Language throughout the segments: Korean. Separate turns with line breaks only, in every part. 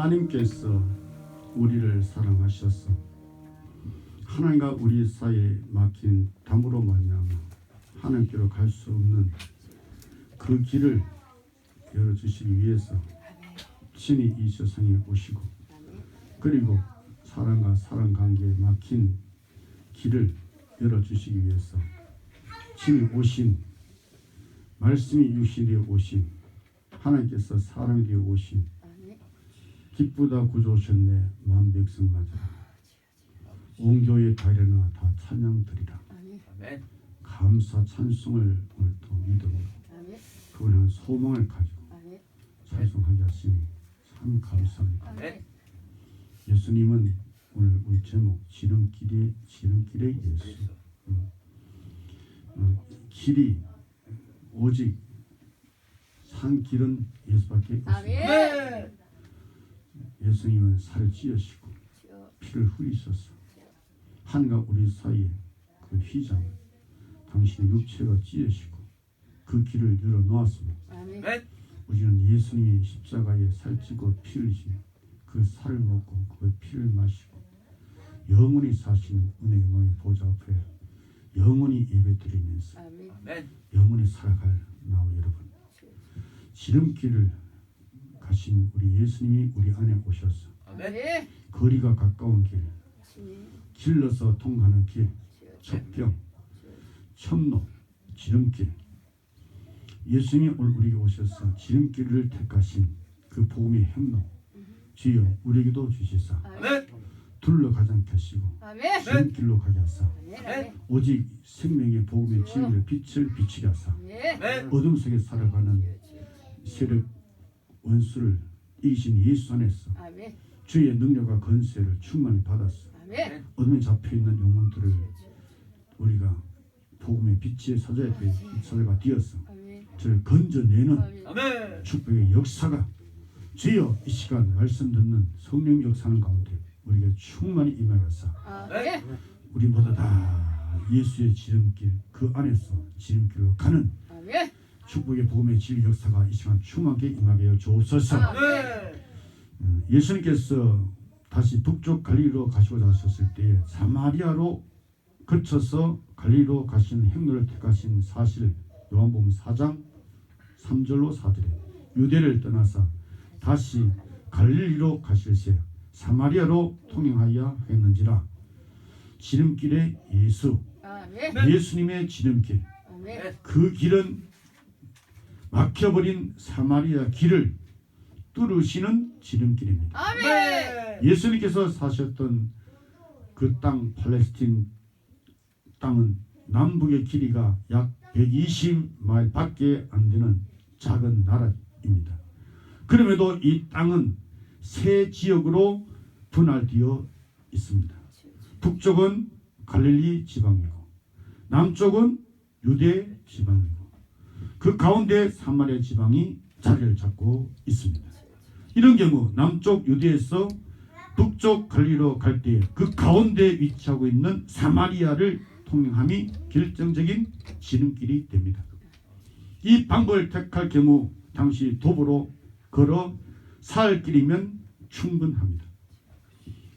하나님께서 우리를 사랑하셔서 하나님과 우리 사이에 막힌 담으로 말미암아 하나님께로 갈 수 없는 그 길을 열어주시기 위해서 친히 이 세상에 오시고, 그리고 사랑과 사랑 관계에 막힌 길을 열어주시기 위해서 친히 오신, 말씀이 육신에 오신 하나님께서 사람이 되어 오신 기쁘다 구주오셨네 만 백성 맞으라. 온 교회 다리나 다 찬양 드리라. 감사 찬송을 오늘 또 믿음으로 그분에 한 소망을 가지고 찬송하게 하시니 참 감사합니다. 예수님은 오늘 우리 제목 지름길의 예수. 길이 오직 산 길은 예수밖에 없습니다. 예수님은 살을 찌으시고 피를 흘리셔서 하나님과 우리 사이에 그 휘장을 당신의 육체가 찌으시고 그 길을 열어 놓았습니다. 우리는 예수님이 십자가에 살찌고 피 흘리신 그 살을 먹고 그 피를 마시고 영원히 사시는 은혜의 영광의 보좌 앞에 영원히 예배드리면서 영원히 살아갈 나와 여러분, 지름길을 가신 우리 예수님이 우리 안에 오셔서 거리가 가까운 길, 길러서 통하는 길, 첩경, 첩로, 지름길, 예수님이 오늘 우리에게 오셔서 지름길을 택하신 그 복음의 행로 주여 우리에게도 주시사 둘러가지 않게 하시고 지름길로 가게 하사 오직 생명의 복음의 진리의 빛을 비치게 하사 어둠 속에 살아가는 세력 원수를 이기신 예수 안에서 주의 능력과 건세를 충만히 받았어. 어둠에 잡혀있는 영혼들을 우리가 복음의 빛의 사자가 되어서 저를 건져내는 축복의 역사가 주여 이 시간 말씀 듣는 성령 역사하는 가운데 우리에게 충만히 임하여서 우리 모두 다 예수의 지름길 그 안에서 지름길로 가는 축복의 복음의 진리 역사가 이 시간 충만하게 임하게 하여 주옵소서. 예수님께서 다시 북쪽 갈릴리로 가시고자 하셨을 때에 사마리아로 거쳐서 갈릴리로 가시는 행로를 택하신 사실 요한복음 4장 3절로 4절에 유대를 떠나서 다시 갈릴리로 가실새 사마리아로 통행하여 했는지라. 지름길의 예수, 예수님의 지름길, 그 길은 막혀버린 사마리아 길을 뚫으시는 지름길입니다. 예수님께서 사셨던 그 땅 팔레스틴 땅은 남북의 길이가 약 120마일 밖에 안 되는 작은 나라입니다. 그럼에도 이 땅은 세 지역으로 분할되어 있습니다. 북쪽은 갈릴리 지방이고 남쪽은 유대 지방이고 그 가운데 사마리아 지방이 자리를 잡고 있습니다. 이런 경우 남쪽 유대에서 북쪽 갈릴리로 갈 때 그 가운데 위치하고 있는 사마리아를 통행함이 결정적인 지름길이 됩니다. 이 방법을 택할 경우 당시 도보로 걸어 사흘 길이면 충분합니다.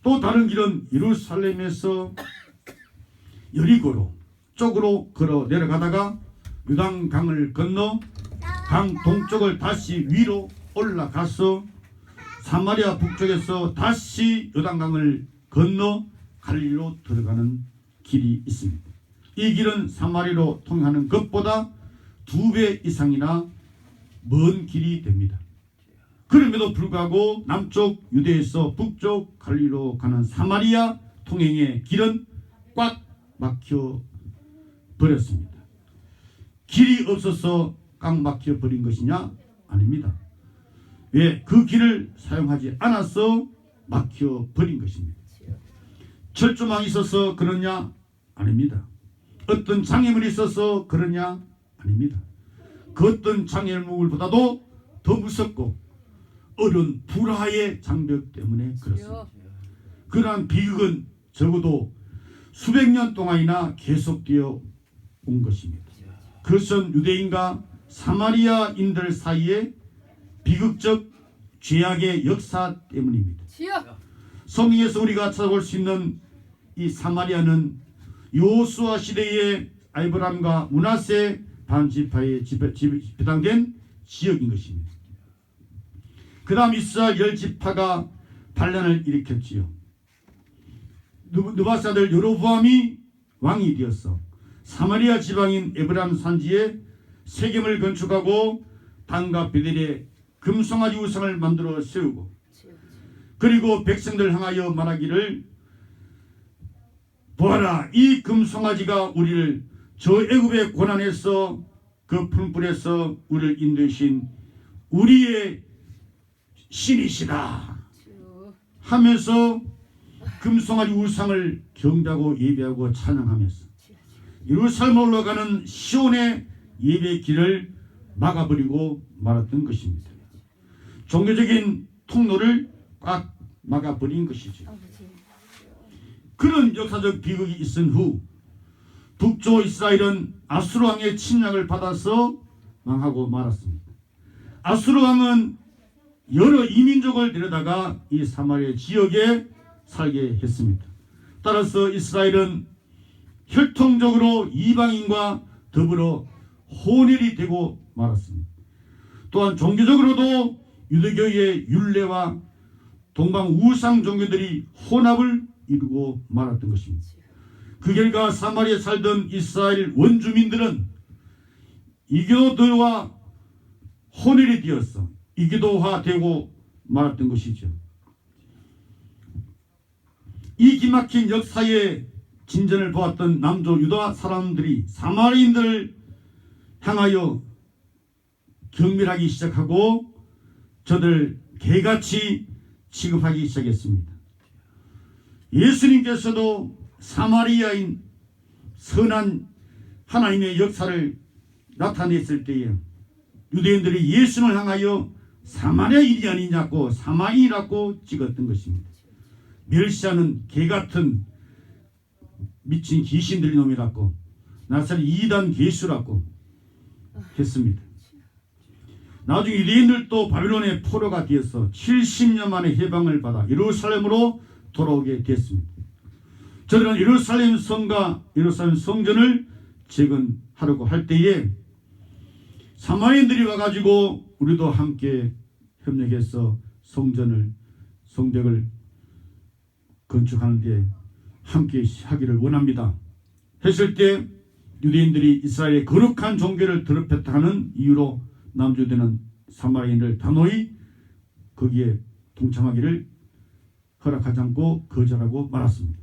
또 다른 길은 예루살렘에서 여리고로 쪽으로 걸어 내려가다가 요단강을 건너 강 동쪽을 다시 위로 올라가서 사마리아 북쪽에서 다시 요단강을 건너 갈릴리로 들어가는 길이 있습니다. 이 길은 사마리아로 통하는 것보다 2배 이상이나 먼 길이 됩니다. 그럼에도 불구하고 남쪽 유대에서 북쪽 갈릴리로 가는 사마리아 통행의 길은 꽉 막혀 버렸습니다. 길이 없어서 꽉 막혀 버린 것이냐? 아닙니다. 왜? 그 길을 사용하지 않아서 막혀 버린 것입니다. 철조망이 있어서 그러냐? 아닙니다. 어떤 장애물이 있어서 그러냐? 아닙니다. 그 어떤 장애물보다도 더 무섭고 어려운 불화의 장벽 때문에 그렇습니다. 그러한 비극은 적어도 수백 년 동안이나 계속되어 온 것입니다. 그것은 유대인과 사마리아인들 사이에 비극적 죄악의 역사 때문입니다. 성경에서 우리가 찾아볼 수 있는 이 사마리아는 여호수아 시대의 아브라함과 므낫세 반지파에 집단된 지역인 것입니다. 그 다음 이스라엘 10지파가 반란을 일으켰지요. 느바스 아들 여로보암이 왕이 되었어 사마리아 지방인 에브라임 산지에 세겜을 건축하고 단과 베델에 금송아지 우상을 만들어 세우고, 그리고 백성들 향하여 말하기를 보아라, 이 금송아지가 우리를 저 애굽의 고난에서 그 풀불에서 우리를 인도하신 우리의 신이시다 하면서 금송아지 우상을 경배하고 예배하고 찬양하면서 예루살렘으로 올라가는 시온의 예배 길을 막아버리고 말았던 것입니다. 종교적인 통로를 꽉 막아버린 것이죠. 그런 역사적 비극이 있은 후 북조 이스라엘은 아수르 왕의 침략을 받아서 망하고 말았습니다. 아수르 왕은 여러 이민족을 데려다가 이 사마리아 지역에 살게 했습니다. 따라서 이스라엘은 혈통적으로 이방인과 더불어 혼혈이 되고 말았습니다. 또한 종교적으로도 유대교의 율례와 동방 우상 종교들이 혼합을 이루고 말았던 것입니다. 그 결과 사마리아에 살던 이스라엘 원주민들은 이교도와 혼혈이 되었어 이교도화되고 말았던 것이죠. 이 기막힌 역사의 진전을 보았던 남조 유다 사람들이 사마리아인들을 향하여 경멸하기 시작하고 저들 개같이 취급하기 시작했습니다. 예수님께서도 사마리아인 선한 하나님의 역사를 나타냈을 때에 유대인들이 예수님을 향하여 사마리아인이 아니냐고 사마리아인이라고 찍었던 것입니다. 멸시하는 개같은 미친 귀신들이 놈이라고 나사렛 이단 괴수라고 했습니다. 나중에 유대인들도 바빌론의 포로가 되어서 70년 만에 해방을 받아 예루살렘으로 돌아오게 됐습니다. 저들은 예루살렘 성과 예루살렘 성전을 재건하려고 할 때에 사마리아인들이 와가지고 우리도 함께 협력해서 성벽을 건축하는 데 함께 하기를 원합니다 했을 때 유대인들이 이스라엘의 거룩한 종교를 더럽혔다 하는 이유로 남주되는 사마리아인을 단호히 거기에 동참하기를 허락하지 않고 거절하고 말았습니다.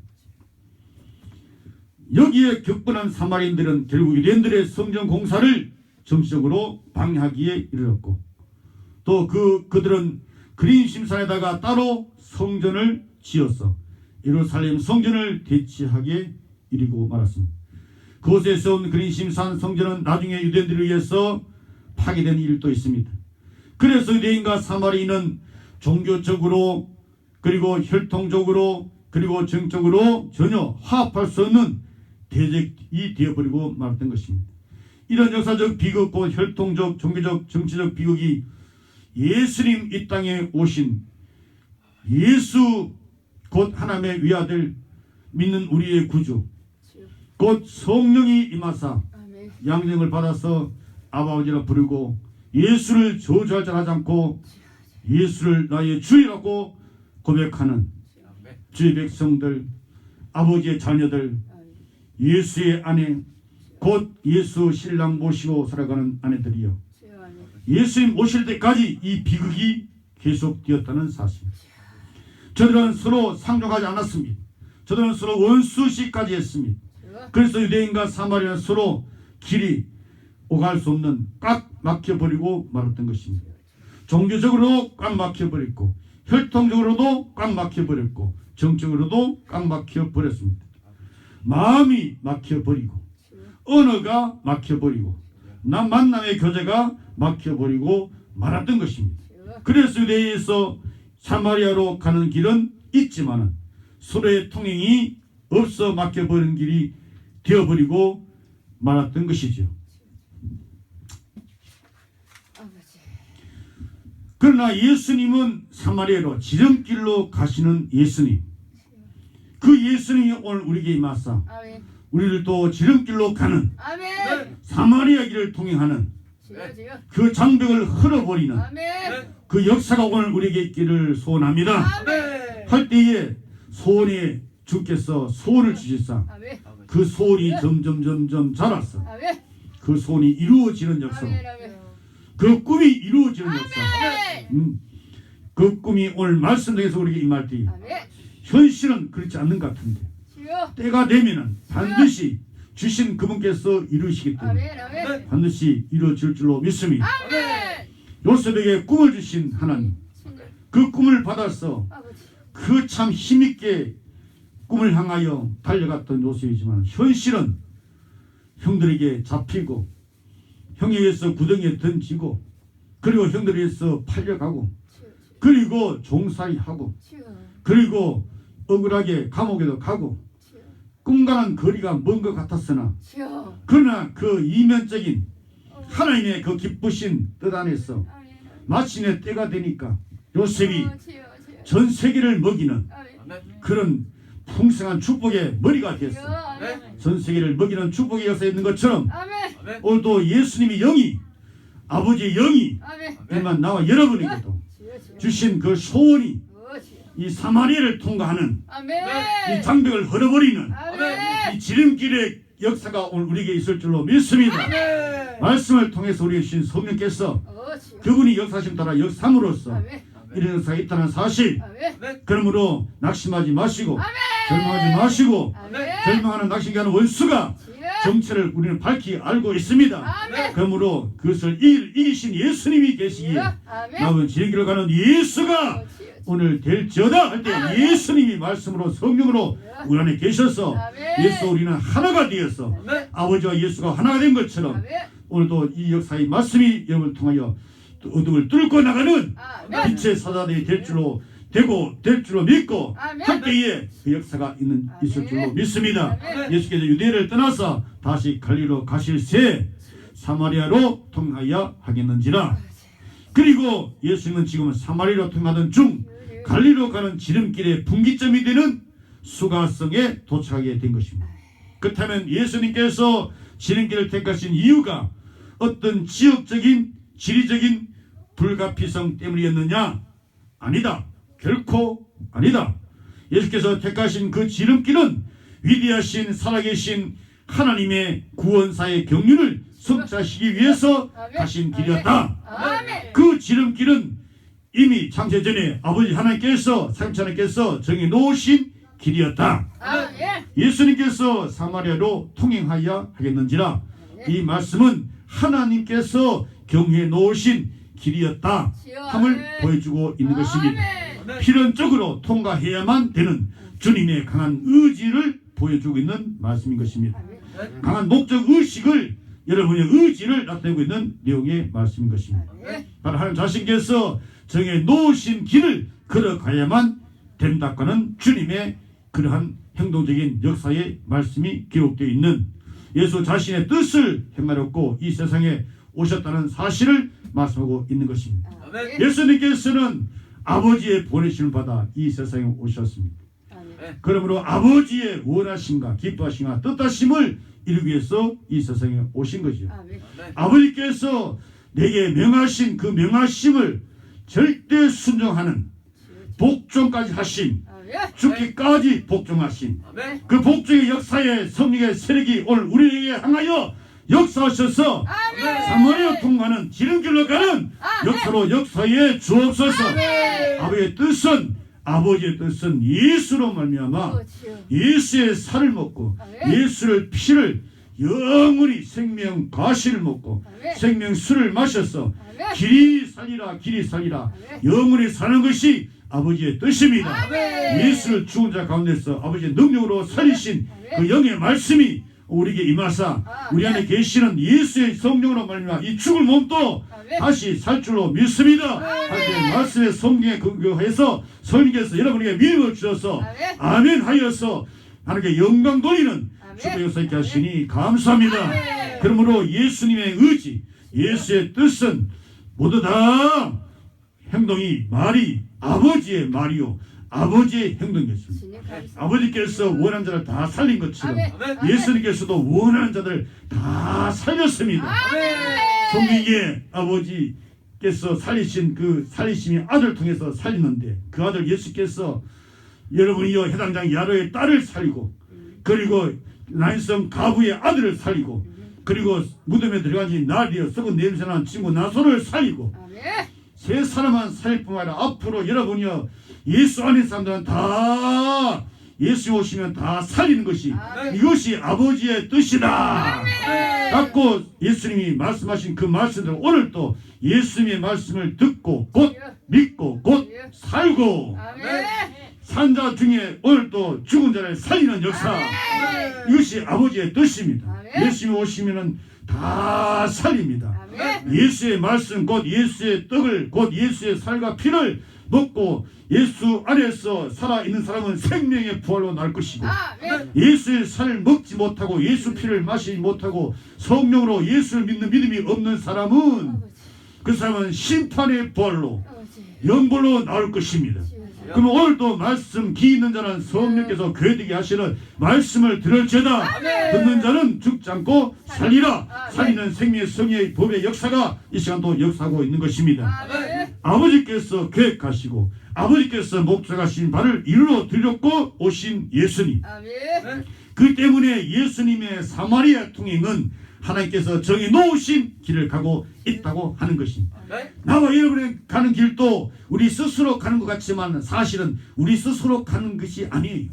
여기에 격분한 사마리아인들은 결국 유대인들의 성전 공사를 정치적으로 방해하기에 이르렀고 또 그들은 그린 심산에다가 따로 성전을 지어서 예루살렘 성전을 대치하게 이르고 말았습니다. 그곳에 세운 그린 심산 성전은 나중에 유대인들에 의해서 파괴된 일도 있습니다. 그래서 유대인과 사마리아인은 종교적으로 그리고 혈통적으로 그리고 정적으로 전혀 화합할 수 없는 대적이 되어버리고 말았던 것입니다. 이런 역사적 비극 곧 혈통적 종교적 정치적 비극이 예수님 이 땅에 오신 예수 곧 하나님의 위아들 믿는 우리의 구주 곧 성령이 임하사 양령을 받아서 아버지라 부르고 예수를 저주할 줄 하지 않고 예수를 나의 주이라고 고백하는 주의 백성들 아버지의 자녀들 예수의 아내 곧 예수 신랑 모시고 살아가는 아내들이요 예수님 오실 때까지 이 비극이 계속되었다는 사실. 저들은 서로 상종하지 않았습니다. 저들은 서로 원수시까지 했습니다. 그래서 유대인과 사마리아는 서로 길이 오갈 수 없는 꽉 막혀버리고 말았던 것입니다. 종교적으로도 꽉 막혀버렸고 혈통적으로도 꽉 막혀버렸고 정적으로도 꽉 막혀버렸습니다. 마음이 막혀버리고 언어가 막혀버리고 만남의 교제가 막혀버리고 말았던 것입니다. 그래서 유대인에서 사마리아로 가는 길은 있지만 서로의 통행이 없어 막혀버린 길이 되어버리고 말았던 것이죠. 그러나 예수님은 사마리아로 지름길로 가시는 예수님. 그 예수님이 오늘 우리에게 임하사
아멘.
우리를 또 지름길로 가는
아멘.
사마리아 길을 통행하는
주여 주여.
그 장벽을 흘러버리는
아멘.
그 역사가 오늘 우리에게 있기를 소원합니다.
아멘.
할 때에 소원에 주께서 소원을 주시사
아멘.
그 소원이 점점 자랐어.
아멘.
그 소원이 이루어지는 역사로
아멘. 아멘.
그 꿈이 이루어지는 역사.
아멘.
그 꿈이 오늘 말씀 통해서 우리에게 임할 때
아멘.
현실은 그렇지 않는 것 같은데
주여.
때가 되면은 반드시 주신 그분께서 이루시기 때문에
아멘. 아멘.
반드시 이루어질 줄로 믿습니다.
아멘.
요셉에게 꿈을 주신 하나님, 그 꿈을 받아서
아버지.
그 참 힘있게 꿈을 향하여 달려갔던 요셉이지만 현실은 형들에게 잡히고 형에 의해서 구덩이에 던지고 그리고 형들에 의해서 팔려가고 그리고 종살이하고
주여.
그리고 억울하게 감옥에도 가고
주여.
꿈과는 거리가 먼 것 같았으나
주여.
그러나 그 이면적인 하나님의 그 기쁘신 뜻 안에서
아멘.
마침내 때가 되니까 요셉이
주여. 주여.
전 세계를 먹이는
아멘.
그런 풍성한 축복의 머리가
주여.
됐어.
아멘.
전 세계를 먹이는 축복의 역사에 있는 것처럼
아멘.
오늘도 예수님이 영이 아버지의 영이
아멘.
일만 나와 여러분에게도
주여. 주여.
주신 그 소원이
주여.
이 사마리아를 통과하는
아멘.
이 장벽을 헐어버리는
아멘.
이 지름길의 역사가 오늘 우리에게 있을 줄로 믿습니다. 말씀을 통해서 우리에게 주신 성령께서
주여.
그분이 역사심 따라 역삼으로써
아멘.
이런 역사가 있다는 사실,
아멘.
그러므로 낙심하지 마시고
아멘.
절망하지 마시고
아멘.
절망하는 낙심케 하는 원수가
주여.
정체를 우리는 밝히 알고 있습니다.
아멘.
그러므로 그것을 이기신 예수님이 계시기에
아멘.
남은 지름길을 가는 예수가 오늘 될지어다 할 때 예수님이 말씀으로 성령으로 우리 안에 계셔서
아멘.
예수 우리는 하나가 되어서 아버지와 예수가 하나가 된 것처럼
아멘.
오늘도 이 역사의 말씀이 여러분을 통하여 어둠을 뚫고 나가는
아멘.
빛의 사자들이 될 줄로 될 줄로 믿고
아멘.
할 때에 그 역사가 있을 줄로 믿습니다.
아멘.
예수께서 유대를 떠나서 다시 갈리로 가실 새 사마리아로 통하여 하겠는지라. 그리고 예수님은 지금 사마리아로 통하던 중 갈리로 가는 지름길의 분기점이 되는 수가성에 도착하게 된 것입니다. 그렇다면 예수님께서 지름길을 택하신 이유가 어떤 지역적인 지리적인 불가피성 때문이었느냐? 아니다. 결코 아니다. 예수께서 택하신 그 지름길은 위대하신 살아계신 하나님의 구원사의 경륜을 성취하시기 위해서 가신 길이었다.
아멘.
그 지름길은 이미 창세전에 아버지 하나님께서 하나님께서 정해 놓으신 길이었다.
아멘.
예수님께서 사마리아로 통행하여 하겠는지라. 이 말씀은 하나님께서 경해 놓으신 길이었다 함을 보여주고 있는 것입니다. 필연적으로 통과해야만 되는 주님의 강한 의지를 보여주고 있는 말씀인 것입니다. 강한 목적 의식을 여러분의 의지를 나타내고 있는 내용의 말씀인 것입니다. 바로 하나님 자신께서 정해 놓으신 길을 걸어가야만 된다는 주님의 그러한 행동적인 역사의 말씀이 기록되어 있는 예수 자신의 뜻을 행하려고 이 세상에 오셨다는 사실을 말씀하고 있는 것입니다. 예수님께서는 아버지의 보내심을 받아 이 세상에 오셨습니다. 그러므로 아버지의 원하심과 기뻐하심과 뜻하심을 이루기 위해서 이 세상에 오신 거죠. 아버지께서 내게 명하신 그 명하심을 절대 순종하는 복종까지 하신 죽기까지 복종하신 그 복종의 역사의 성령의 세력이 오늘 우리에게 향하여 역사하셔서 사마리아 통과하는 지름길로 가는 역사로 역사에 주옵소서. 아버지의 뜻은 예수로 말미암아 예수의 살을 먹고 예수의 피를 영원히 생명 가시를 먹고 생명 술을 마셔서 길이 살리라 영원히 사는 것이 아버지의 뜻입니다. 예수를 죽은 자 가운데서 아버지의 능력으로 살리신 그 영의 말씀이 우리에게 임하사 우리 안에 계시는 예수의 성령으로 말미암아 이 죽을 몸도 다시 살 줄로 믿습니다. 하나님의 말씀의 성경에 근거해서 성령께서 여러분에게 믿음을 주셔서 아멘 하여서 하나님께 영광 돌리는 축복의 역사 있게 하시니 감사합니다. 그러므로 예수님의 의지, 예수의 뜻은 모두 다 행동이 말이 아버지의 말이요 아버지의 행동이었습니다.
주님 감사합니다.
아버지께서 원하는 자를 다 살린 것처럼
아멘.
예수님께서도 원하는 자들 다 살렸습니다.
아멘.
성경에 아버지께서 살리신 그 살리심이 아들 통해서 살리는데 그 아들 예수께서 여러분이요 해당장 야로의 딸을 살리고 그리고 나인성 가부의 아들을 살리고 그리고 무덤에 들어간 지 날이여 썩은 냄새나는 친구 나소를 살리고
아멘.
세 사람만 살릴 뿐만 아니라 앞으로 여러분이요 예수 안에 사람들은 다 예수 오시면 다 살리는 것이
아멘.
이것이 아버지의 뜻이다.
아멘.
갖고 예수님이 말씀하신 그 말씀들 오늘 또 예수님의 말씀을 듣고 곧 믿고 곧 살고
아멘.
산자 중에 오늘 또 죽은 자를 살리는 역사 이것이 아버지의 뜻입니다.
아멘.
예수님이 오시면은 다 살립니다.
아멘.
예수의 말씀 곧 예수의 떡을 곧 예수의 살과 피를 먹고 예수 안에서 살아있는 사람은 생명의 부활로 날 것이고
아멘.
예수의 살을 먹지 못하고 예수 피를 마시지 못하고 성령으로 예수를 믿는 믿음이 없는 사람은
아버지.
그 사람은 심판의 부활로
아버지.
영벌로 나올 것입니다. 그럼 오늘도 말씀 기 있는 자는 성령께서 괴되게 하시는 말씀을 들을지어다
아멘.
듣는 자는 죽지 않고 살리라
아멘.
살리는 생명의 성의 법의 역사가 이 시간도 역사하고 있는 것입니다.
아멘.
아버지께서 계획하시고 아버지께서 목적하신 바를 이루어 드렸고 오신 예수님
아멘.
그 때문에 예수님의 사마리아 통행은 하나님께서 정해 놓으신 길을 가고 있다고 하는 것입니다. 나와 여러분이 가는 길도 우리 스스로 가는 것 같지만 사실은 우리 스스로 가는 것이 아니에요.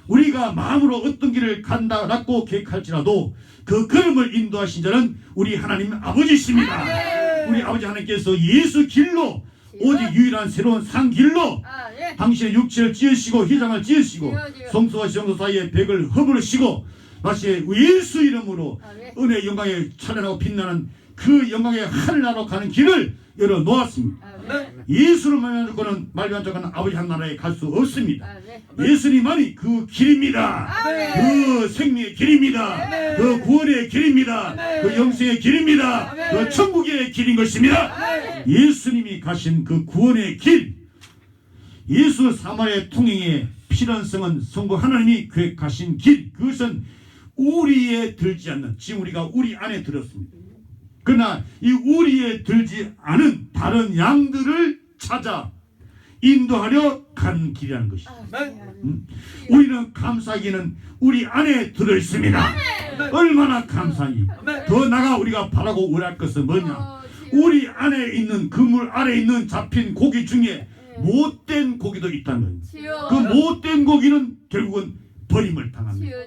우리가 마음으로 어떤 길을 간다라고 계획할지라도 그 걸음을 인도하신 자는 우리 하나님 아버지십니다. 우리 아버지 하나님께서 예수 길로 오직 유일한 새로운 산 길로
아멘.
당신의 육체를 지으시고 휘장을 지으시고
지으시고
성소와 정소 사이에 백을 허물으시고 마치 예수 이름으로
아멘.
은혜의 영광에 찬란하고 빛나는 그 영광의 하늘나라로 가는 길을 열어 놓았습니다.
아멘.
예수를 말미암고는 말미암고는 아버지 하나라에 갈 수 없습니다.
아멘.
예수님만이 그 길입니다.
아멘.
그 생명의 길입니다.
아멘.
그 구원의 길입니다.
아멘.
그 영생의 길입니다.
아멘.
그 천국의 길인 것입니다.
아멘.
예수님이 가신 그 구원의 길, 예수 사마리아 통행의 필연성은 성부 하나님이 계획하신 길, 그것은 우리에 들지 않는, 지금 우리가 우리 안에 들었습니다. 그러나 이 우리에 들지 않은 다른 양들을 찾아 인도하려 간 길이라는 것이죠. 우리는 감사하기는 우리 안에 들어있습니다. 얼마나 감사하니. 더 나아가 우리가 바라고 원할 것은 뭐냐, 우리 안에 있는 그물 아래 있는 잡힌 고기 중에 못된 고기도 있다는 거예요. 그 못된 고기는 결국은 버림을 당합니다.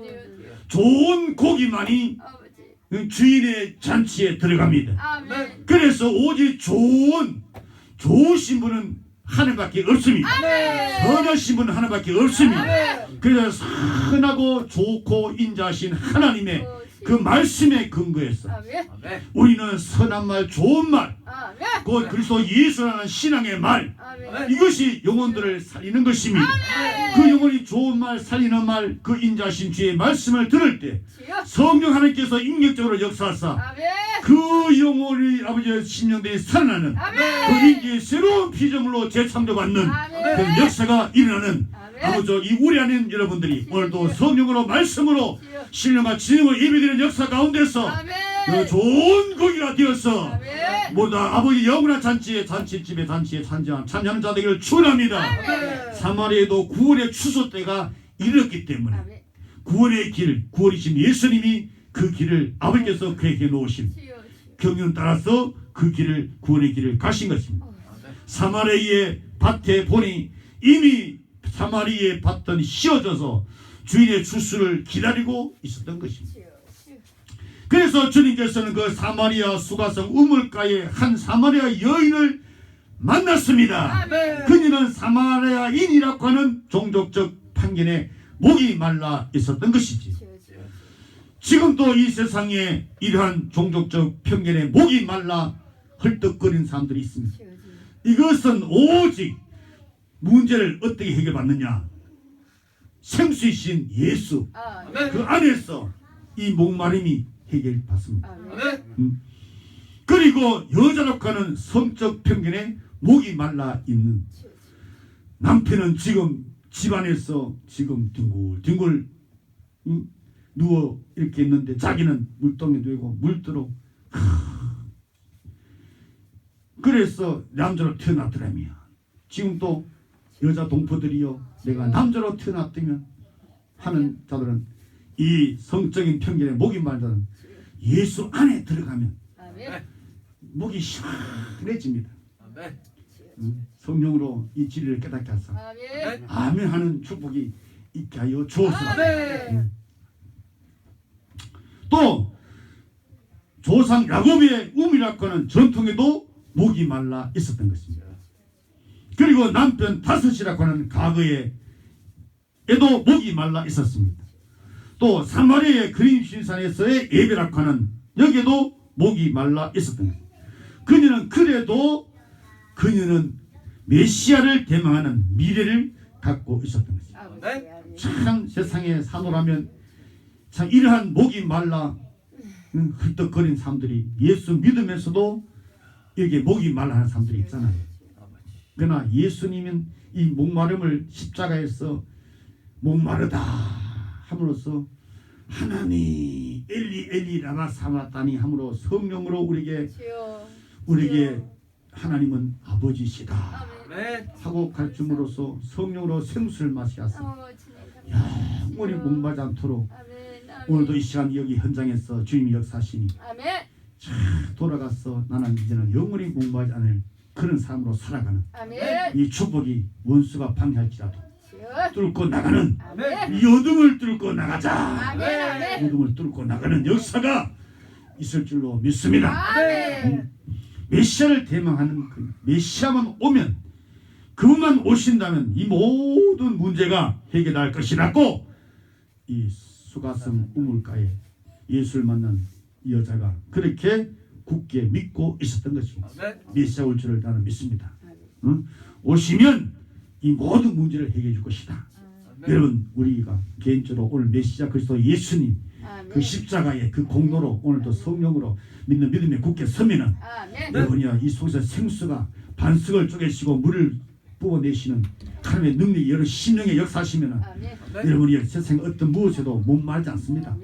좋은 고기만이 주인의 잔치에 들어갑니다.
아멘.
그래서 오직 좋으신 분은 하나님밖에 없습니다. 선하신 분은 하나님밖에 없습니다. 그래서 선하고 좋고 인자하신 하나님의 그 말씀에 근거해서
아멘.
우리는 선한 말, 좋은 말,
아멘.
곧 그리스도 예수라는 신앙의 말,
아멘.
이것이 영혼들을 살리는 것입니다. 그 영혼이 좋은 말, 살리는 말, 그 인자하신 주의 말씀을 들을 때 성령 하나님께서 인격적으로 역사하사
아멘.
그 영혼이 아버지의 심령들이 살아나는 그 인기의 새로운 피조물로 재창조받는 그 역사가 일어나는 아버지 이 우리 안에 있는 여러분들이 오늘도 성령으로 말씀으로 신령과 진영을 예배드리는 역사 가운데서 그 좋은 고기가 되어서 모두 다 아버지 영원한 잔치에 잔치집에 잔치에 참여하는 자들을 축원합니다. 사마리아에도 구원의 추수 때가 이르렀기 때문에 구원의 길, 구원이신 예수님이 그 길을 아버지께서 계획해 놓으신 경륜 따라서 그 길을, 구원의 길을 가신 것입니다. 사마리아의 밭에 보니 이미 사마리아의 밭은 씌어져서 주인의 추수를 기다리고 있었던 것입니다. 그래서 주님께서는 그 사마리아 수가성 우물가에 한 사마리아 여인을 만났습니다. 그녀는 사마리아인이라고 하는 종족적 편견에 목이 말라 있었던 것이지. 지금도 이 세상에 이러한 종족적 편견에 목이 말라 헐떡거리는 사람들이 있습니다. 이것은 오직 문제를 어떻게 해결받느냐, 생수이신 예수 그 안에서 이 목마름이 해결받습니다. 그리고 여자라고 하는 성적 편견에 목이 말라 있는 남편은 지금 집안에서 지금 뒹굴뒹굴 누워 이렇게 있는데 자기는 물동에 누이고 물도록 그래서 남자로 태어났더라며. 지금 또 여자 동포들이요 내가 남자로 태어났다면 하는 자들은 이 성적인 편견에 목이 말자는 예수 안에 들어가면
아멘.
목이 시원해집니다.
아멘.
성령으로 이 진리를 깨닫게 하사
아멘.
아멘 하는 축복이 있게 하여 주옵소서.
아멘.
또 조상 야곱의 우미라고 하는 전통에도 목이 말라 있었던 것입니다. 그리고 남편 다섯이라고 하는 과거에 에도 목이 말라 있었습니다. 또 사마리아의 그림 신산에서의 예배라고 하는 여기에도 목이 말라 있었던 것입니다. 그녀는 메시아를 대망하는 미래를 갖고 있었던 것입니다. 참 세상에 사노라면 참 이러한 목이 말라 헐떡거린 사람들이 예수 믿으면서도 이렇게 목이 말라 하는 사람들이 있잖아요. 그러나 예수님은 이 목마름을 십자가에서 목마르다 함으로써 하나님 엘리 엘리 라마 사마다니 함으로 성령으로 우리에게 하나님은 아버지시다 하고 가르침으로써 성령으로 생수를 마시았어. 영원히 목마르지 않도록 오늘도 이 시간 여기 현장에서 주님이 역사하시니 돌아가서 나는 이제는 영원히 목마르지 않을 그런 삶으로 살아가는 이 축복이 원수가 방해할지라도 뚫고 나가는 이 어둠을 뚫고 나가자. 어둠을 뚫고 나가는 역사가 있을 줄로 믿습니다. 메시아를 대망하는 그 메시아만 오면 그분만 오신다면 이 모든 문제가 해결할 것이라고 이 수가성 우물가에 예수를 만난 이 여자가 그렇게 굳게 믿고 있었던 것입니다. 메시아 올 줄을 나는 믿습니다. 오시면 이 모든 문제를 해결해 줄 것이다. 여러분 우리가 개인적으로 오늘 메시아 그리스도 예수님 그 십자가의 그 공로로 오늘도 성령으로 믿는 믿음에 굳게 서면은 여러분이야 이 속에서 생수가 반석을 쪼개시고 물을 뽑아내시는 하나님의 능력이 여러 심령에 역사하시면은 여러분이 세상에 어떤 무엇에도 못 말지 않습니다.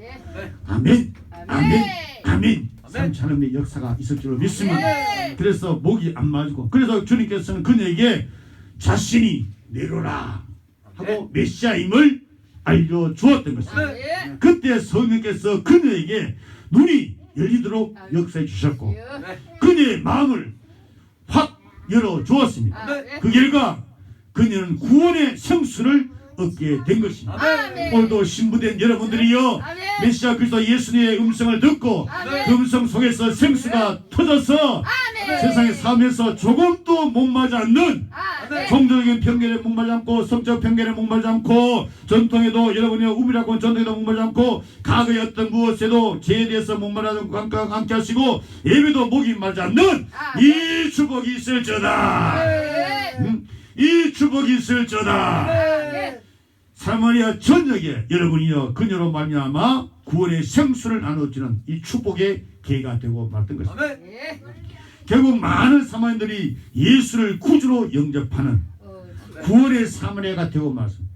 아멘, 아멘, 아멘. 하나님의 역사가 있을 줄로 믿습니다. 그래서 목이 안 맞고 그래서 주님께서는 그녀에게 자신이 내려라 하고 메시아임을 알려주었던 것입니다. 그때 성령께서 그녀에게 눈이 열리도록 역사해 주셨고 그녀의 마음을 확 열어주었습니다. 그 결과 그녀는 구원의 생수를 얻게 된 것입니다. 오늘도 신부된 여러분들이요 메시아 그리스도 예수님의 음성을 듣고 그 음성 속에서 생수가 터져서 세상의 삶에서 조금도 목마르지 않는 종교적인 편견에 목마르지 않고 성적 편견에 목마르지 않고 전통에도 여러분이 우비라고 전통에도 목마르지 않고 과거의 어떤 무엇에도 죄에 대해서 목마르지 않게 하시고 예배도 목이 마르지 않는 이 축복이 있을지어다. 이 축복이 있을지어다. 사마리아 전역에 여러분이여 그녀로 말미암아 구원의 생수를 나눠주는 이 축복의 계가 되고 말던 것입니다. 결국 많은 사마리아인들이 예수를 구주로 영접하는 구원의 사마리아가 되고 말습니다.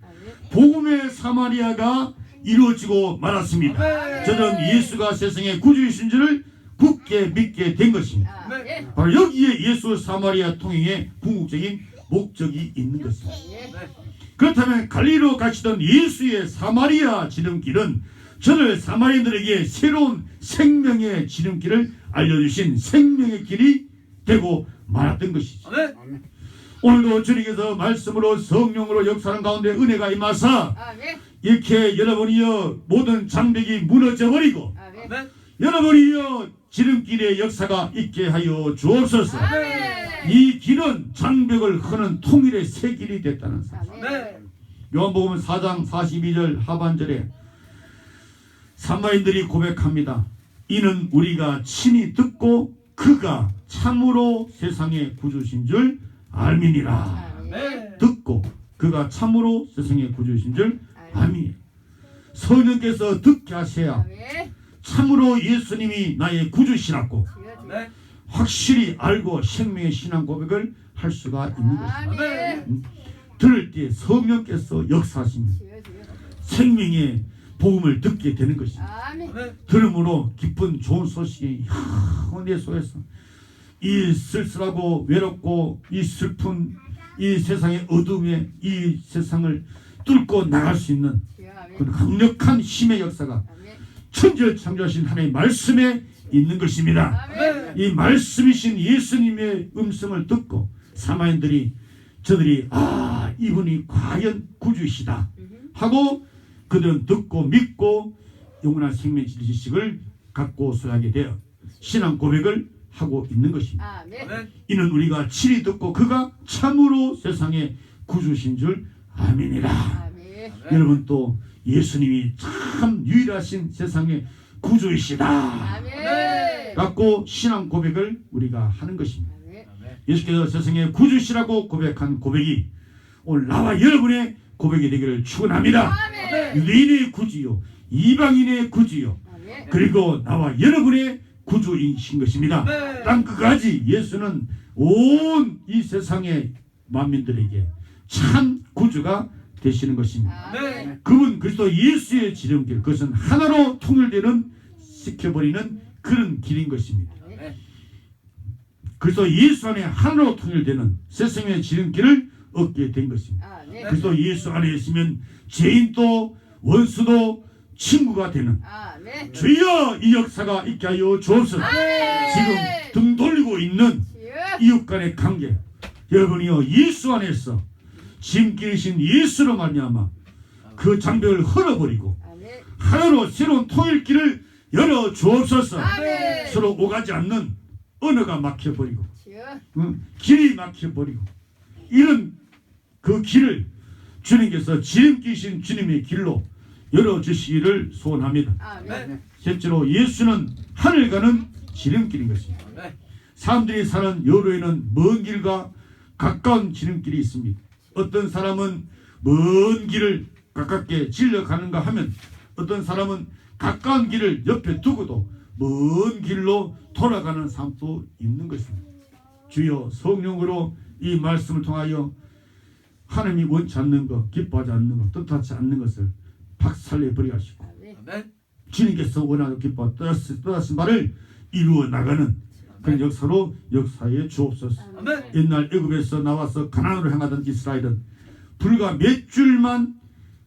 복음의 사마리아가 이루어지고 말았습니다. 저는 예수가 세상의 구주이신 줄을 굳게 믿게 된 것입니다. 바로 여기에 예수 사마리아 통행의 궁극적인 목적이 있는 것입니다. 그렇다면 갈릴리로 가시던 예수의 사마리아 지름길은 저를 사마리아인들에게 새로운 생명의 지름길을 알려주신 생명의 길이 되고 말았던 것이죠. 오늘도 주님께서 말씀으로 성령으로 역사하는 가운데 은혜가 임하사 이렇게 여러분이여 모든 장벽이 무너져 버리고 여러분이여 지름길의 역사가 있게 하여 주옵소서. 이 길은 장벽을 허는 통일의 새 길이 됐다는 사실. 요한복음 4장 42절 하반절에 사마리아인들이 고백합니다. 이는 우리가 친히 듣고 그가 참으로 세상의 구주신 줄 알미니라. 듣고 그가 참으로 세상의 구주신 줄 알미니라. 성령께서 듣게 하셔야 참으로 예수님이 나의 구주시라고 확실히 알고 생명의 신앙 고백을 할 수가 있는 것입니다.
아멘.
들을 때 성령께서 역사하시면
주여 주여.
생명의 복음을 듣게 되는 것입니다.
아멘.
들음으로 기쁜 좋은 소식이 내 속에서 이 쓸쓸하고 외롭고 이 슬픈 이 세상의 어둠에 이 세상을 뚫고 나갈 수 있는
주여 아멘.
그런 강력한 힘의 역사가
아멘.
천지를 창조하신 하나님의 말씀에 있는 것입니다.
아멘.
이 말씀이신 예수님의 음성을 듣고 사마인들이 저들이 이분이 과연 구주이시다 하고 그들은 듣고 믿고 영원한 생명 지식을 갖고 소유하게 되어 신앙 고백을 하고 있는 것입니다.
아멘.
이는 우리가 친히 듣고 그가 참으로 세상의 구주신 줄 아멘이라.
아멘.
여러분 또 예수님이 참 유일하신 세상의 구주이시다
아멘.
갖고 신앙 고백을 우리가 하는 것입니다.
아멘.
예수께서 세상의 구주시라고 고백한 고백이 오늘 나와 여러분의 고백이 되기를 축원합니다.
아멘.
유대인의 구주요 이방인의 구주요
아멘.
그리고 나와 여러분의 구주이신 것입니다. 땅 끝까지 예수는 온 이 세상의 만민들에게 참 구주가 되시는 것입니다.
아멘.
그분 그리스도 예수의 지름길 그것은 하나로 통일되는 시켜버리는 그런 길인 것입니다. 그리스도 예수 안에 하나로 통일되는 세상의 지름길을 얻게 된 것입니다.
아멘.
그리스도 예수 안에 있으면 죄인도 원수도 친구가 되는
아멘.
주여 이 역사가 있게 하여 주옵소서. 지금 등 돌리고 있는
주여.
이웃 간의 관계 여러분이요 예수 안에서 짐기이신 예수로 말미암아 그 장벽을 헐어버리고
아멘.
하나로 새로운 통일길을 열어 주옵소서.
아멘.
서로 오가지 않는 언어가 막혀버리고
주여.
길이 막혀버리고 이런 그 길을 주님께서 지름기신 주님의 길로 열어주시기를 소원합니다.
아멘.
셋째로 예수는 하늘 가는 지름길인 것입니다. 사람들이 사는 여로에는 먼 길과 가까운 지름길이 있습니다. 어떤 사람은 먼 길을 가깝게 질러가는가 하면 어떤 사람은 가까운 길을 옆에 두고도 먼 길로 돌아가는 사람도 있는 것입니다. 주여 성령으로 이 말씀을 통하여 하나님이 원치 않는 것, 기뻐하지 않는 것, 뜻하지 않는 것을 박살내버리게 하시고
아멘.
주님께서 원하는 기뻐 뜻하신 바를 이루어 나가는 그런 역사로 역사에 주옵소서.
아멘.
옛날 애굽에서 나와서 가나안으로 향하던 이스라엘은 불과 몇 줄만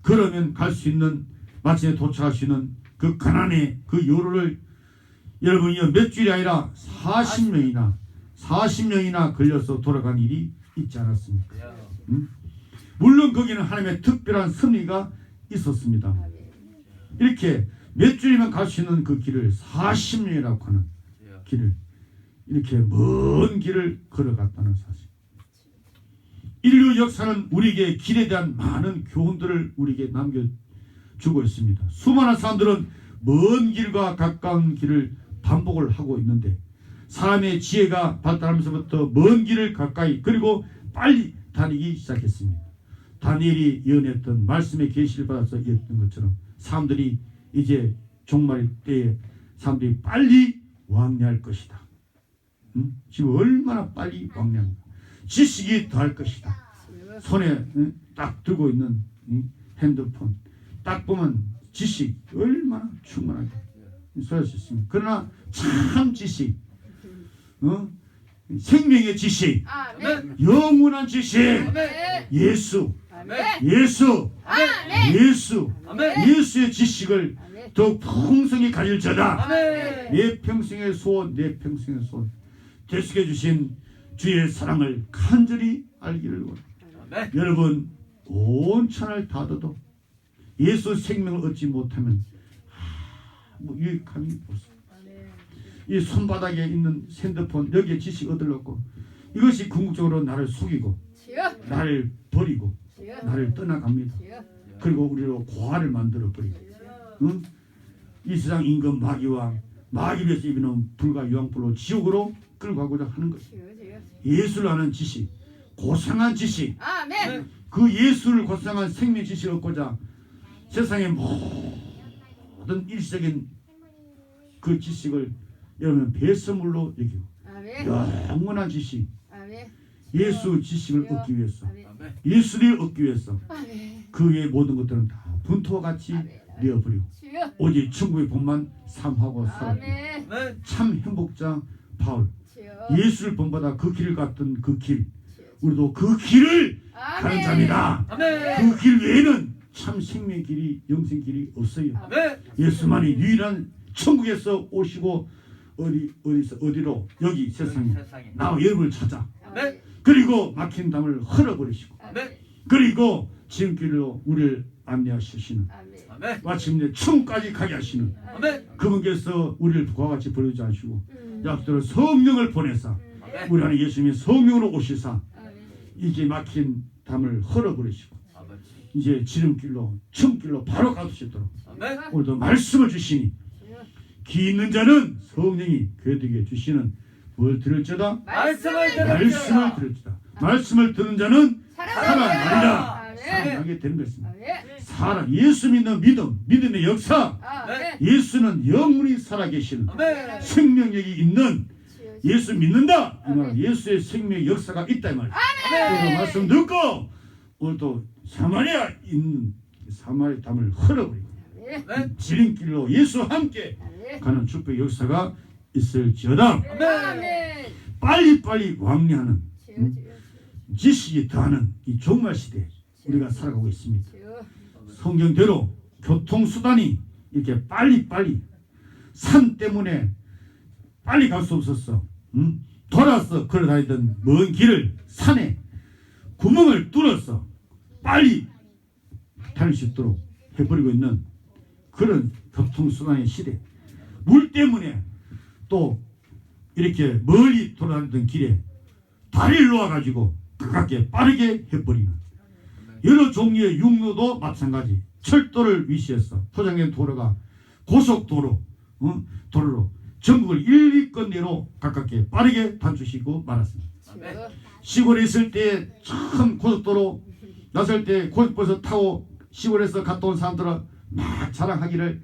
걸으면 갈 수 있는 마침내 도착할 수 있는 그 가나안의 그 요로를 여러분이요 몇 줄이 아니라 40명이나 걸려서 돌아간 일이 있지 않았습니까? 물론 거기는 하나님의 특별한 섭리가 있었습니다. 이렇게 몇 줄이면 갈 수 있는 그 길을 40년이라고 하는 길을 이렇게 먼 길을 걸어갔다는 사실. 인류 역사는 우리에게 길에 대한 많은 교훈들을 우리에게 남겨주고 있습니다. 수많은 사람들은 먼 길과 가까운 길을 반복을 하고 있는데 사람의 지혜가 발달하면서부터 먼 길을 가까이 그리고 빨리 다니기 시작했습니다. 다니엘이 예언했던 말씀의 계시를 받아서 예언했던 것처럼 사람들이 이제 종말 때에 사람들이 빨리 왕래할 것이다. 지금 얼마나 빨리 왕래합니까? 지식이 더할 것이다. 손에 딱 들고 있는 핸드폰 딱 보면 지식 얼마나 충만하게 소유할 수 있습니다. 그러나 참 지식 생명의 지식
아멘.
영원한 지식
아멘.
예수
아멘.
예수
아멘.
예수
아멘.
예수의 지식을
아멘.
더욱 풍성히 가질 자다.
아멘.
내 평생의 소원 내 평생의 소원 되시게 주신 주의 사랑을 간절히 알기를 원합니다.
아멘.
여러분 온 천을 닫아도 예수 생명을 얻지 못하면 뭐 유익함이 없습니다. 이 손바닥에 있는 핸드폰 여기에 지식 얻으려고 이것이 궁극적으로 나를 속이고
주여.
나를 버리고
주여.
나를 떠나갑니다.
주여.
그리고 우리로 고아를 만들어 버리고 이 세상 임금 마귀와 마귀에서 입는 불과 유황불로 지옥으로 끌고 가고자 하는 것.
주여. 주여.
예수를 아는 지식 고상한 지식
아멘.
그 예수를 고상한 생명 지식을 얻고자 세상의 모든 일시적인 그 지식을 여러분 배설물로 여기고
아멘.
영원한 지식
아멘.
예수 지식을 얻기 위해서,
아멘.
예수를 얻기 위해서
아멘.
그 외의 모든 것들은 다 분토와 같이 내어버리고
주여.
오직 천국의 복만 삼하고 살아.
아멘.
아멘.
참 행복자 바울,
주여.
예수를 본받아 그 길을 갔던 그 길,
주여.
우리도 그 길을 가는
아멘.
자입니다.
아멘.
그 길 외에는 참 생명의 길이, 영생 길이 없어요.
아멘.
예수만이 유일한 천국에서 오시고 어디로 여기 세상에 나와 여러분을 찾아,
아멘.
그리고 막힌 담을 흘러버리시고,
아멘.
그리고 지름길로 우리를 안내하시는,
아멘.
아멘.
마침내 천국까지 가게 하시는
아멘.
그분께서 우리를 그와 같이 버리지 않으시고
음.
약속대로 성령을 보내사
아멘.
우리 안에 예수님의 성령으로 오시사
아멘.
이제 막힌 담을 흘러버리시고
아버지.
이제 지름길로 천길로 바로 가두시도록
아멘.
오늘도 말씀을 주시니
주여.
귀 있는 자는 성령이 그에게 주시는 뭘 들을지어다,
말씀을
말씀을 들을지어다. 말씀을 듣는 자는 살아나리라.
아멘.
살아나게 되는 것입니다.
아멘.
살아, 예수 믿는 믿음, 믿음의 역사.
아멘.
예수는 영원히 살아계시는
아멘.
생명력이 있는,
주여.
예수 믿는다 이 말은 예수의 생명의 역사가 있다 이 말이에요. 오늘 말씀 듣고 오늘 또 사마리아 있는 사마리아 담을 흘러버리고
아멘.
지름길로 예수와 함께
아멘.
가는 축복의 역사가 있을지어다.
아멘.
빨리빨리 왕래하는
주여. 주여.
지식이 더하는 이 종말 시대에 우리가 살아가고 있습니다.
주여.
성경대로 교통수단이 이렇게 빨리빨리 산 때문에 빨리 갈 수 없었어. 돌아서 걸어다니던 먼 길을 산에 구멍을 뚫어서 빨리 다닐 수 있도록 해버리고 있는 그런 교통수단의 시대. 물 때문에 또 이렇게 멀리 돌아다니던 길에 다리를 놓아가지고 가깝게 빠르게 해버리는 여러 종류의 육로도 마찬가지. 철도를 위시해서 포장된 도로가 고속도로, 도로로 전국을 1, 2건 내로 가깝게 빠르게 단축시키고 말았습니다.
주여.
시골에 있을 때 처음 고속도로 나설 때 고속버스 타고 시골에서 갔다 온 사람들은 막 자랑하기를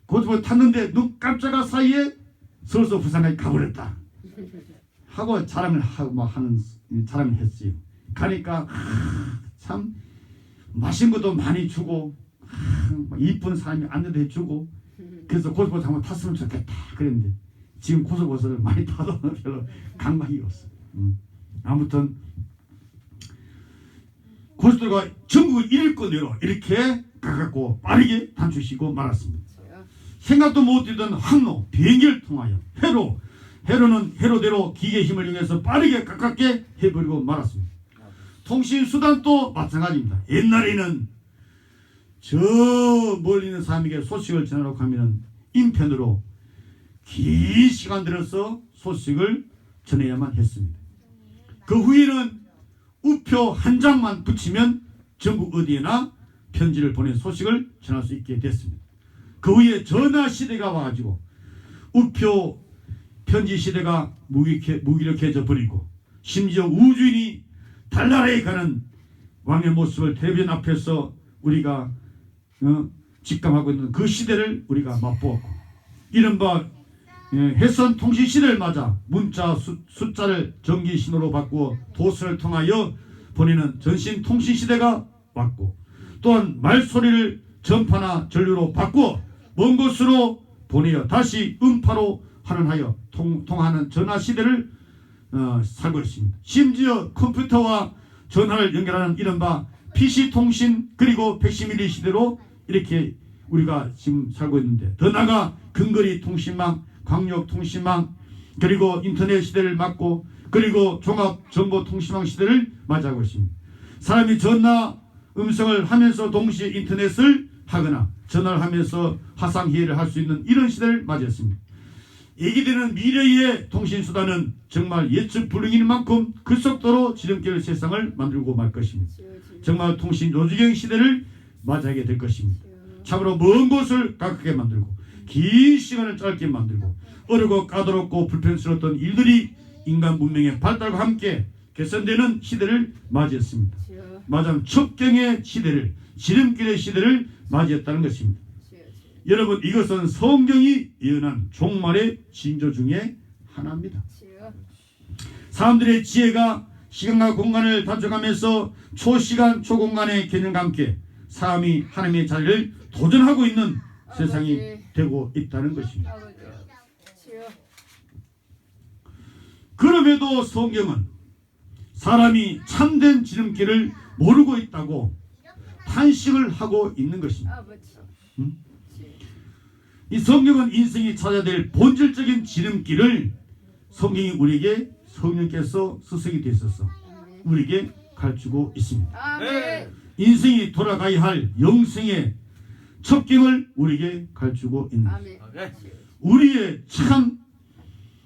고속버스 탔는데 눈 깜짝할 사이에 서울서 부산까지 가버렸다 하고 자랑을 하고 막 하는 자랑을 했어요. 가니까 참 맛있는 것도 많이 주고 이쁜 사람이 안내도 해주고 그래서 고속버스 한번 탔으면 좋겠다 그랬는데 지금 고속버스를 많이 타도 별로 감각이 없어. 아무튼 고속도로가 전국을 1권 내로 이렇게 가깝고 빠르게 단축시키고 말았습니다.
주여.
생각도 못했던 항로 비행기를 통하여 회로는 회로대로 기계의 힘을 이용해서 빠르게 가깝게 해버리고 말았습니다. 통신수단도 마찬가지입니다. 옛날에는 저 멀리 있는 사람에게 소식을 전하려고 하면 인편으로 긴 시간 들어서 소식을 전해야만 했습니다. 그 후에는 우표 한 장만 붙이면 전국 어디에나 편지를 보내 소식을 전할 수 있게 됐습니다. 그 후에 전화 시대가 와가지고 우표 편지 시대가 무기력해져 버리고 심지어 우주인이 달나라에 가는 왕의 모습을 텔레비전 앞에서 우리가 직감하고 있는 그 시대를 우리가 맛보았고, 이른바 해선 통신 시대를 맞아 문자 숫자를 전기 신호로 바꾸어 도서를 통하여 보내는 전신 통신 시대가 왔고, 또한 말소리를 전파나 전류로 바꾸어 먼 곳으로 보내어 다시 음파로 환원하여 통하는 전화 시대를 살고 있습니다. 심지어 컴퓨터와 전화를 연결하는 이른바 PC 통신 그리고 백시밀리 시대로 이렇게 우리가 지금 살고 있는데, 더 나아가 근거리 통신망, 광역 통신망, 그리고 인터넷 시대를 맞고, 그리고 종합 정보 통신망 시대를 맞이하고 있습니다. 사람이 전화 음성을 하면서 동시에 인터넷을 하거나 전화를 하면서 화상회의를 할 수 있는 이런 시대를 맞이했습니다. 얘기되는 미래의 통신수단은 정말 예측 불능인 만큼 그 속도로 지름길 세상을 만들고 말 것입니다. 정말 통신 요지경 시대를 맞이하게 될 것입니다. 참으로 먼 곳을 가깝게 만들고 긴 시간을 짧게 만들고 어렵고 까다롭고 불편스러웠던 일들이 인간 문명의 발달과 함께 개선되는 시대를 맞이했습니다. 맞아, 첩경의 시대를, 지름길의 시대를 맞이했다는 것입니다. 여러분, 이것은 성경이 예언한 종말의 징조 중에 하나입니다. 사람들의 지혜가 시간과 공간을 다져가면서 초시간 초공간의 개념과 함께 사람이 하나님의 자리를 도전하고 있는 세상이 되고 있다는 것입니다.
아버지. 주여.
그럼에도 성경은 사람이 참된 지름길을 모르고 있다고 탄식을 하고 있는 것입니다.
아버지.
이 성경은 인생이 찾아야 될 본질적인 지름길을 성경이 우리에게 성령께서 스승이 되셔서 우리에게 가르치고 있습니다.
아멘.
인생이 돌아가야 할 영생의 첩경을 우리에게 가르치고 있는 것입니다.
아멘.
우리의 참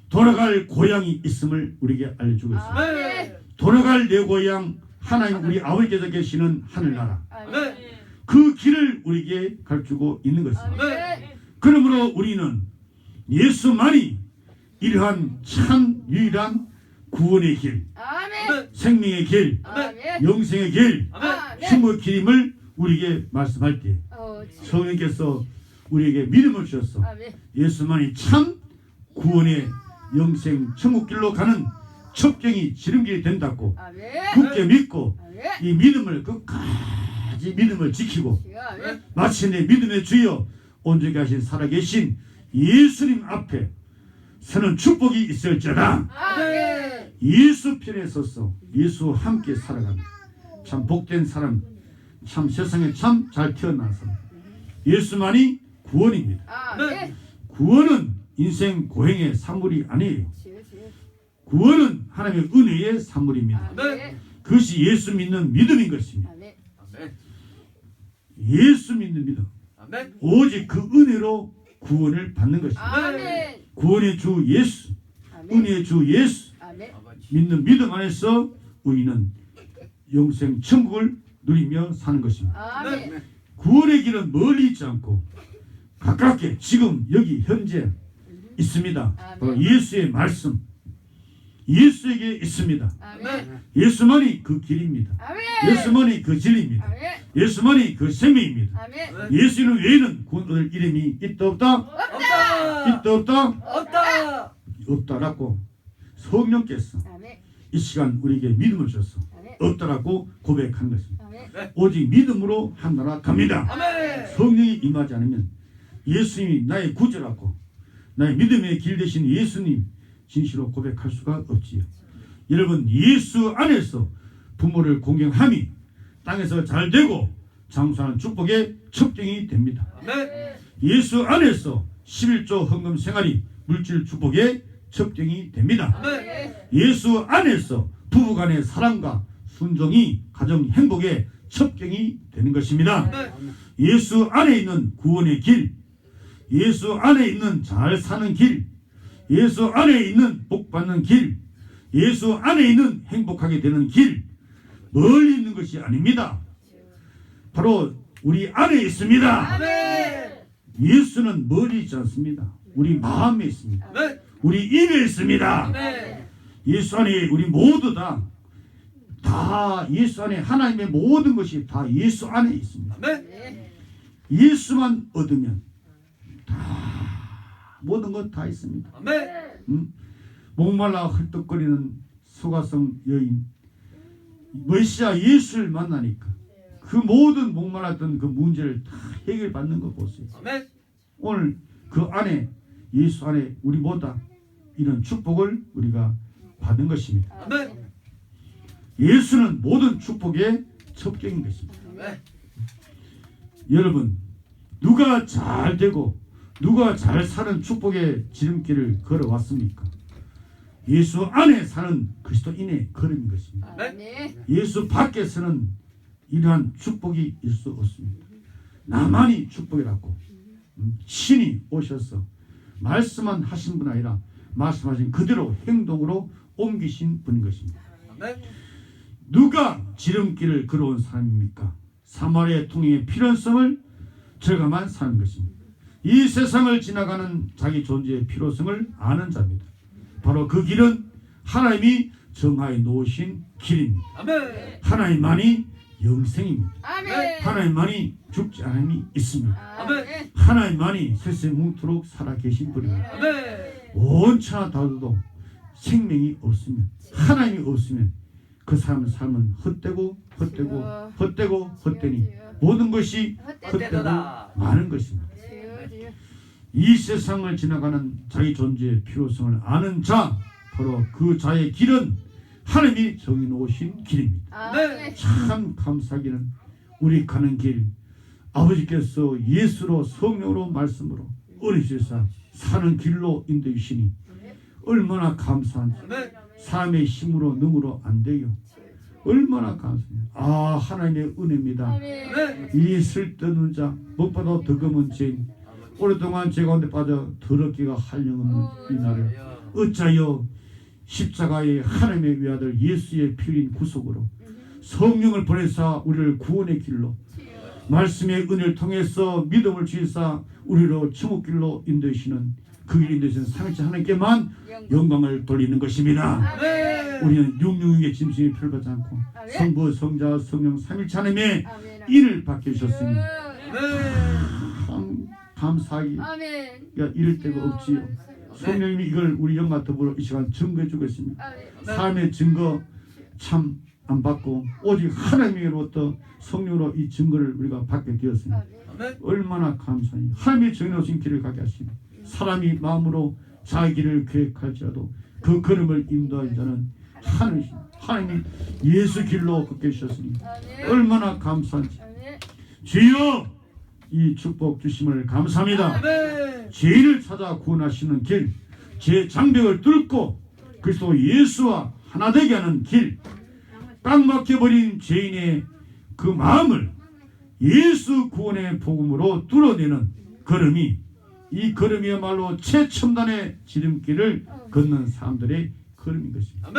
돌아갈 고향이 있음을 우리에게 알려주고 있습니다.
아멘.
돌아갈 내 고향 하나님 우리 아버지께서 계시는 하늘나라
아멘.
그 길을 우리에게 가르치고 있는 것입니다.
아멘.
그러므로 우리는 예수만이 이러한 참 유일한 구원의 길,
아멘.
생명의 길,
아멘.
영생의 길,
아멘.
충분의 길임을 우리에게 말씀할 때 성령께서 우리에게 믿음을 주셔서
아멘.
예수만이 참 구원의 영생 천국길로 가는 첩경이 지름길이 된다고
아멘.
굳게 믿고
아멘.
이 믿음을 끝까지 믿음을 지키고
주여. 아멘.
마침내 믿음의 주여 온전히 하신 살아계신 예수님 앞에 서는 축복이 있을지어다.
아멘.
예수 편에 서서 예수와 함께 살아가는 참 복된 사람, 참 세상에 참 잘 태어나서 예수만이 구원입니다.
아멘.
구원은 인생 고행의 산물이 아니에요.
주여. 주여.
구원은 하나님의 은혜의 산물입니다.
아멘.
그것이 예수 믿는 믿음인 것입니다.
아멘.
예수 믿는 믿음. 오직 그 은혜로 구원을 받는 것입니다.
아멘.
구원의 주 예수,
아멘.
은혜의 주 예수
아멘.
믿는 믿음 안에서 우리는 영생 천국을 누리며 사는 것입니다.
아멘.
구원의 길은 멀리 있지 않고 가깝게 지금 여기 현재 있습니다. 바로 예수의 말씀, 예수에게 있습니다.
아멘.
예수만이 그 길입니다.
아멘.
예수만이 그 진리입니다.
아멘.
예수만이 그 생명입니다.
아멘.
예수는 외에는 구원 얻을 이름이 있다 없다?
없다.
있다 없다?
없다.
없다라고 성령께서
아멘.
이 시간 우리에게 믿음을 주셔서
아멘.
없다라고 고백한 것입니다.
아멘.
오직 믿음으로 한나라 갑니다.
아멘.
성령이 임하지 않으면 예수님이 나의 구주라고 나의 믿음의 길 되신 예수님 진실로 고백할 수가 없지요. 여러분 예수 안에서 부모를 공경함이 땅에서 잘 되고 장수하는 축복의 첩경이 됩니다. 예수 안에서 11조 헌금 생활이 물질 축복의 첩경이 됩니다. 예수 안에서 부부간의 사랑과 순종이 가정 행복의 첩경이 되는 것입니다. 예수 안에 있는 구원의 길, 예수 안에 있는 잘 사는 길, 예수 안에 있는 복 받는 길, 예수 안에 있는 행복하게 되는 길, 멀리 있는 것이 아닙니다. 바로 우리 안에 있습니다. 예수는 멀리 있지 않습니다. 우리 마음에 있습니다. 우리 입에 있습니다. 예수 안에 우리 모두 다 예수 안에 하나님의 모든 것이 다 예수 안에 있습니다. 예수만 얻으면 다 모든 것 다 있습니다. 목말라 헐떡거리는 소가성 여인 메시아 예수를 만나니까 그 모든 목말랐던 그 문제를 다 해결받는 거 보세요. 오늘 그 안에 예수 안에 우리 모두 이런 축복을 우리가 받은 것입니다. 예수는 모든 축복의 첩경인 것입니다. 여러분 누가 잘 되고 누가 잘 사는 축복의 지름길을 걸어왔습니까? 예수 안에 사는 그리스도인의 걸음인 것입니다. 예수 밖에서는 이러한 축복이 있을 수 없습니다. 나만이 축복이라고 신이 오셔서 말씀만 하신 분 아니라 말씀하신 그대로 행동으로 옮기신 분인 것입니다. 누가 지름길을 걸어온 사람입니까? 사마리아 통행의 필요성을 절감한 사는 것입니다. 이 세상을 지나가는 자기 존재의 필요성을 아는 자입니다. 바로 그 길은 하나님이 정하여 놓으신 길입니다. 하나님만이 영생입니다. 하나님만이 죽지 않음이 있습니다. 하나님만이 세세 뭉토록 살아계신 분입니다. 온 천하 다도 생명이 없으면, 하나님이 없으면 그 사람의 삶은 헛되고 헛되니 모든 것이 헛되고 많은 것입니다. 이 세상을 지나가는 자기 존재의 필요성을 아는 자, 바로 그 자의 길은 하나님이 정해놓으신 길입니다.
네.
참 감사하기는 우리 가는 길, 아버지께서 예수로 성령으로 말씀으로 어리셔서 사는 길로 인도해 주시니 얼마나 감사한지. 사람의 힘으로 능으로 안 돼요. 얼마나 감사해요. 아, 하나님의 은혜입니다. 이 쓸데없는 자, 무엇보다 덕음은 죄인, 오랫동안 죄 가운데 빠져 더럽기가 한량없는 이 나를 어찌하여 십자가의 하나님의 외아들 예수의 피 흘린 구속으로 성령을 보내사 우리를 구원의 길로, 말씀의 은혜를 통해서 믿음을 주시사 우리로 천국길로 인도하시는, 그 길 인도하시는 삼위일체 하나님께만 영광을 돌리는 것입니다. 우리는 육육의 짐승의 표를 받지 않고 성부, 성자, 성령 삼위일체 하나님의 일을 받게 주셨으니 참 감사하기 이를 데가 없지요. 성령님이 이걸 우리 영과 더불어 이 시간 증거해 주겠습니다. 삶의 증거 참 안 받고 오직 하나님으로부터 성령으로 이 증거를 우리가 받게 되었습니다. 얼마나 감사해요. 하나님이 정해놓으신 길을 가게 하시니 사람이 마음으로 자기 길을 계획할지라도 그 걸음을 인도하는 자는 하나님이 예수 길로 걷게 주셨으니 얼마나 감사한지. 주여, 이 축복 주심을 감사합니다. 죄인을 찾아 구원하시는 길, 제 장벽을 뚫고 그리스도 예수와 하나 되게 하는 길, 꽉 막혀버린 죄인의 그 마음을 예수 구원의 복음으로 뚫어내는 걸음이, 이 걸음이야말로 최첨단의 지름길을 걷는 사람들의 걸음인 것입니다.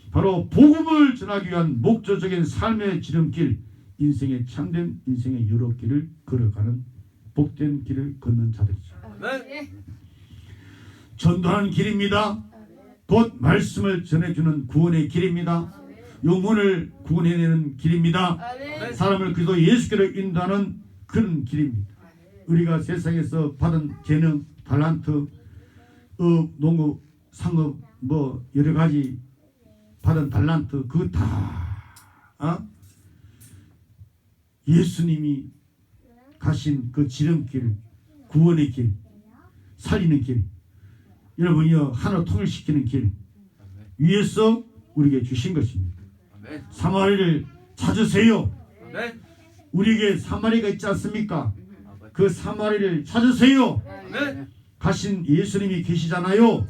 바로 복음을 전하기 위한 목적적인 삶의 지름길, 인생의 참된 인생의 여러 길을 걸어가는 복된 길을 걷는 자들이죠. 전도하는 길입니다. 곧 말씀을 전해주는 구원의 길입니다. 영혼을 구원해내는 길입니다. 사람을 그리스도 예수께로 인도하는 그런 길입니다. 우리가 세상에서 받은 재능, 달란트, 농업, 상업, 뭐 여러 가지 받은 달란트, 그거 다 예수님이 가신 그 지름길, 구원의 길, 살리는 길, 여러분이요 하나 통일시키는 길 위에서 우리에게 주신 것입니다. 사마리를 찾으세요. 우리에게 사마리가 있지 않습니까? 그 사마리를 찾으세요. 가신 예수님이 계시잖아요.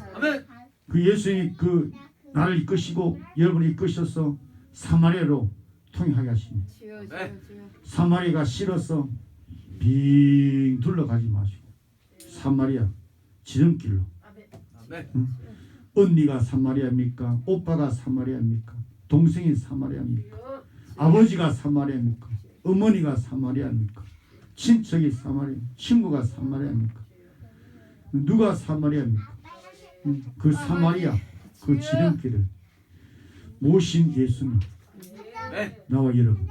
그 예수님이 그 나를 이끄시고 여러분을 이끄셔서 사마리아로 통행하게 하십니다. 사마리아가 싫어서 빙 둘러가지 마시고 사마리아 지름길로. 언니가 사마리아입니까? 오빠가 사마리아입니까? 동생이 사마리아입니까? 아버지가 사마리아입니까? 어머니가 사마리아입니까? 친척이 사마리아, 친구가 사마리아입니까? 누가 사마리아입니까? 그 사마리아, 그 지름길을 모신 예수님, 나와 여러분,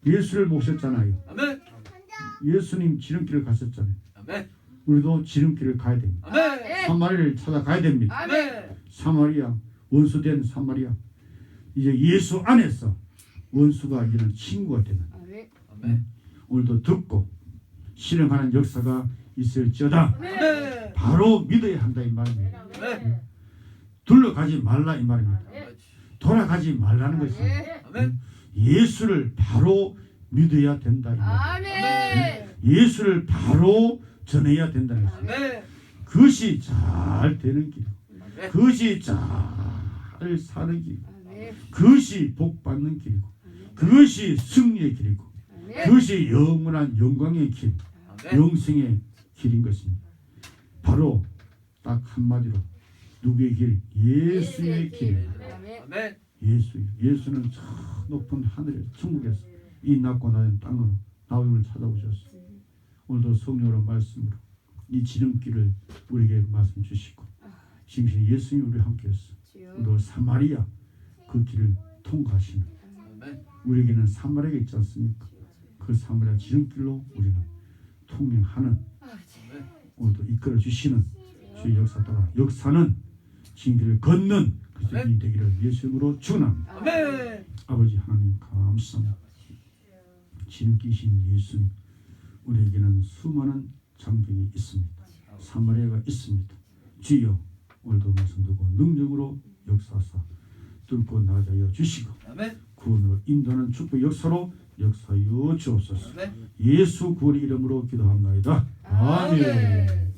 예수를 모셨잖아요. 예수님 지름길을 가셨잖아요. 우리도 지름길을 가야 됩니다. 사마리아를 찾아가야 됩니다. 사마리아, 원수된 사마리아, 이제 예수 안에서 원수가 이제는 친구가 되는, 오늘도 듣고 실행하는 역사가 있을지어다. 바로 믿어야 한다 이 말입니다. 둘러가지 말라 이 말입니다. 돌아가지 말라는 것입니다. 예수를 바로 믿어야 된다 이 말입니다. 예수를 바로 전해야 된다는 것입니다. 그것이 잘 되는 길, 그것이 잘 사는 길, 그것이 복 받는 길이고, 그것이 승리의 길이고, 그것이 영원한 영광의 길, 영생의 길인 것입니다. 바로 딱 한마디로 누구의 길? 예수의 길입니다. 예수는 저 높은 하늘에서, 천국에서 이 낮고 낮은 땅으로 나우를 찾아오셨습니다. 오늘도 성령으로 말씀으로 이 지름길을 우리에게 말씀 주시고, 지금 예수님이 우리와 함께했어. 또 사마리아 그 길을 통과하시는, 우리에게는 사마리아가 있지 않습니까? 그 사마리아 지름길로 우리는 통행하는, 오늘도 이끌어 주시는 주의 역사 따라 역사는 진길을 걷는 그리스도인이 되기를 예수 이름으로 축원합니다.
아멘.
아버지 하나님 감사합니다. 진기신 예수님, 우리에게는 수많은 장벽이 있습니다. 사마리아가 있습니다. 주여 오늘도 말씀 듣고 능력으로 역사하사 뚫고 나가게 하여 주시고
아멘.
구원으로 인도하는 축복 역사로 역사하여 주옵소서.
아멘.
예수 구원의 이름으로 기도합나이다. 아멘.